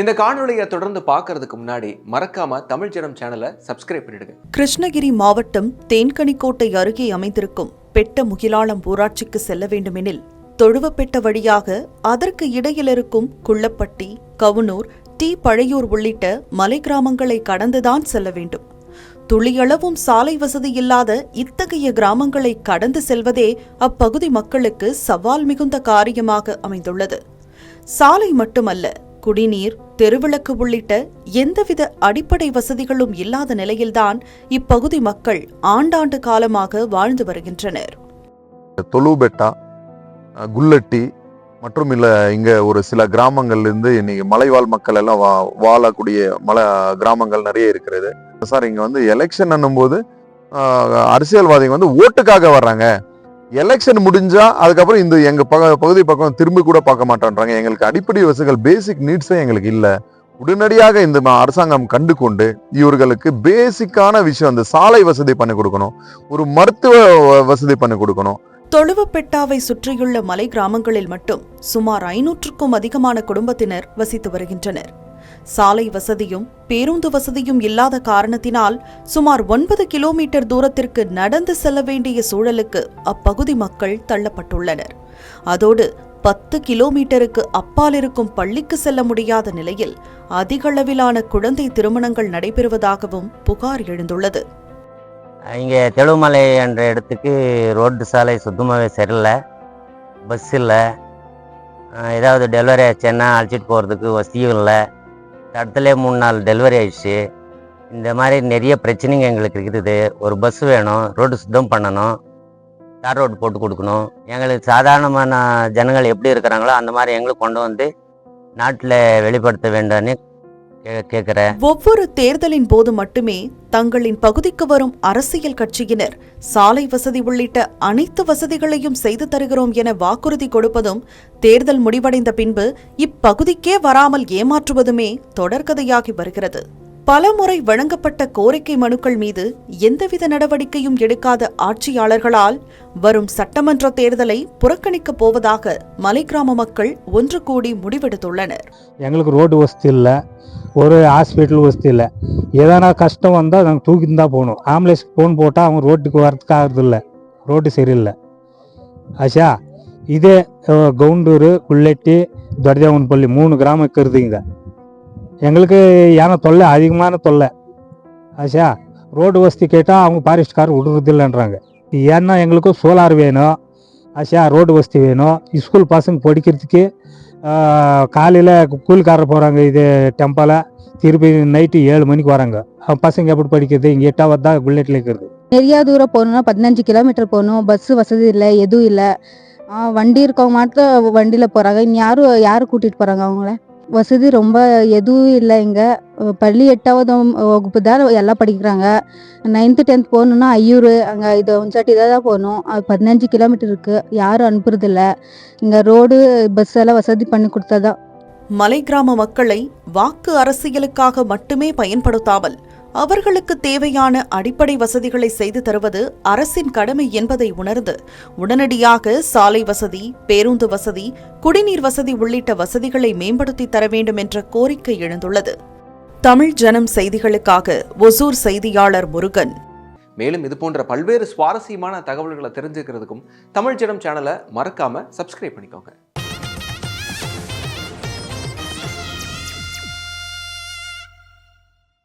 இந்த காணொளியை தொடர்ந்து பார்க்கறதுக்கு முன்னாடி மறக்காம தமிழ் ஜனம் சேனலை சப்ஸ்கிரைப் பண்ணிடுங்க. கிருஷ்ணகிரி மாவட்டம் தேன்கனிக்கோட்டை அருகே அமைந்திருக்கும் பெட்ட முகிலாளம் ஊராட்சிக்கு செல்ல வேண்டுமெனில் தொழுவப்பெட்ட வழியாக அதற்கு இடையில் இருக்கும் குள்ளப்பட்டி, கவுனூர், டி பழையூர் உள்ளிட்ட மலை கிராமங்களை கடந்துதான் செல்ல வேண்டும். துளியளவும் சாலை வசதி இல்லாத இத்தகைய கிராமங்களை கடந்து செல்வதே அப்பகுதி மக்களுக்கு சவால் மிகுந்த காரியமாக அமைந்துள்ளது. சாலை மட்டுமல்ல, குடிநீர், தெருவிளக்கு உள்ளிட்ட எந்தவித அடிப்படை வசதிகளும் இல்லாத நிலையில்தான் இப்பகுதி மக்கள் ஆண்டாண்டு காலமாக வாழ்ந்து வருகின்றனர். தொழுபெட்டா, குள்ளட்டி மற்றும் இங்க ஒரு சில கிராமங்கள்லேருந்து இன்னைக்கு மலைவாழ் மக்கள் எல்லாம் வாழக்கூடிய கிராமங்கள் நிறைய இருக்கிறது. சார், இங்க எலெக்ஷன் என்னும்போது அரசியல்வாதிகள் ஓட்டுக்காக வர்றாங்க. எலெக்ஷன் முடிஞ்சா அதுக்கப்புறம் இந்த எங்க பகுதி பக்கம் திரும்பி கூட பார்க்க மாட்டேன்றாங்க. எங்களுக்கு அடிப்படை வசதிகள், பேசிக் நீட்ஸே எங்களுக்கு இல்லை. உடனடியாக இந்த அரசாங்கம் கண்டு கொண்டு இவர்களுக்கு பேசிக்கான விஷயம், அந்த சாலை வசதி பண்ணி கொடுக்கணும், ஒரு மருத்துவ வசதி பண்ணி கொடுக்கணும். தொழுவப்பெட்டாவை சுற்றியுள்ள மலை கிராமங்களில் மட்டும் சுமார் 500க்கும் அதிகமான குடும்பத்தினர் வசித்து வருகின்றனர். சாலை வசதியும் பேருந்து வசதியும் இல்லாத காரணத்தினால் சுமார் 9 கிலோமீட்டர் தூரத்திற்கு நடந்து செல்ல வேண்டிய சூழலுக்கு அப்பகுதி மக்கள் தள்ளப்பட்டுள்ளனர். அதோடு 10 கிலோமீட்டருக்கு அப்பால் இருக்கும் பள்ளிக்கு செல்ல முடியாத நிலையில் அதிகளவிலான குழந்தை திருமணங்கள் நடைபெறுவதாகவும் புகார் எழுந்துள்ளது. இங்கே தெலுமலை என்ற இடத்துக்கு ரோடு சாலை சுத்தமாகவே சரியில்லை, பஸ் இல்லை, ஏதாவது டெலிவரி ஆச்சுன்னா அழைச்சிட்டு போகிறதுக்கு வசதியும் இல்லை. இடத்துல 3 நாள் டெலிவரி ஆயிடுச்சு. இந்த மாதிரி நிறைய பிரச்சனைங்க எங்களுக்கு இருக்குது. ஒரு பஸ் வேணும், ரோடு சுத்தம் பண்ணணும், தார் ரோடு போட்டு கொடுக்கணும். எங்களுக்கு சாதாரணமான ஜனங்கள் எப்படி இருக்கிறாங்களோ அந்த மாதிரி எங்களுக்கு கொண்டு வந்து நாட்டில் வெளிப்படுத்த வேண்டான்னு கேட்குறேன். ஒவ்வொரு தேர்தலின் போது மட்டுமே தங்களின் பகுதிக்கு வரும் அரசியல் கட்சியினர் சாலை வசதி உள்ளிட்ட அனைத்து வசதிகளையும் செய்து தருகிறோம் என வாக்குறுதி கொடுப்பதும், தேர்தல் முடிவடைந்த பின்பு இப்பகுதிக்கே வராமல் ஏமாற்றுவதுமே தொடர்கதையாகி வருகிறது. பலமுறை வழங்கப்பட்ட கோரிக்கை மனுக்கள் மீது எந்தவித நடவடிக்கையும் எடுக்காத ஆட்சியாளர்களால் வரும் சட்டமன்ற தேர்தலை புறக்கணிக்கப் போவதாக மலை கிராம மக்கள் ஒன்று கூடி முடிவெடுத்துள்ளனர். எங்களுக்கு ரோடு வசதி இல்லை, ஒரு ஹாஸ்பிட்டல் வசதி இல்லை. ஏதானா கஷ்டம் வந்தால் நாங்கள் தூக்கிட்டு தான் போகணும். ஆம்புலன்ஸுக்கு ஃபோன் போட்டால் அவங்க ரோட்டுக்கு வரதுக்கு ஆகுறதில்ல, ரோடு சரியில்லை. ஆச்சா, இதே கவுண்டூர், குள்ளட்டி, தர்ஜாவன்பள்ளி 3 கிராமம் இருக்கிறதுங்க. எங்களுக்கு ஏன்னா தொல்லை, அதிகமான தொல்லை. ஆச்சா, ரோடு வசதி கேட்டால் அவங்க ஃபாரஸ்ட்காரர் விடுறதில்லைன்றாங்க. ஏன்னா எங்களுக்கு சோலார் வேணும், ஆச்சா, ரோடு வசதி வேணும். ஸ்கூல் பசங்க படிக்கிறதுக்கு காலையில் கூலிக்காரர் போகிறாங்க இது டெம்போவில், திருப்பி நைட்டு 7 மணிக்கு வராங்க. பசங்க எப்படி படிக்கிறது? இங்கே 8 தான் புல்லெட்டில் இருக்கிறது. நிறையா தூரம் போகணுன்னா 15 கிலோமீட்டர் போகணும். பஸ்ஸு வசதி இல்லை, எதுவும் இல்லை. வண்டி இருக்கவங்க மட்டும் வண்டியில் போகிறாங்க. இனி யார் கூட்டிகிட்டு போகிறாங்க அவங்கள? வசதி ரொம்ப எதுவும் இல்லை. இங்கே பள்ளி 8வது வகுப்பு தான் எல்லாம் படிக்கிறாங்க. 9th 10th போகணுன்னா ஐயூர், அங்கே இது ஒன்சாட்டி இதாக தான் போகணும். அது 15 கிலோமீட்டர் இருக்குது. யாரும் அனுப்புறதில்ல. இங்கே ரோடு பஸ் எல்லாம் வசதி பண்ணி கொடுத்தாதான். மலை கிராம மக்களை வாக்கு அரசியலுக்காக மட்டுமே பயன்படுத்தாமல் அவர்களுக்கு தேவையான அடிப்படை வசதிகளை செய்து தருவது அரசின் கடமை என்பதை உணர்ந்து உடனடியாக சாலை வசதி, பேருந்து வசதி, குடிநீர் வசதி உள்ளிட்ட வசதிகளை மேம்படுத்தி தர வேண்டும் என்ற கோரிக்கை எழுந்துள்ளது. தமிழ் ஜனம் செய்திகளுக்காக ஒசூர் செய்தியாளர் முருகன். மேலும் இது போன்ற பல்வேறு சுவாரஸ்யமான தகவல்களை தெரிஞ்சுக்கிறதுக்கும் தமிழ் ஜனம் சேனலை மறக்காம சப்ஸ்கிரைப் பண்ணிக்கோங்க.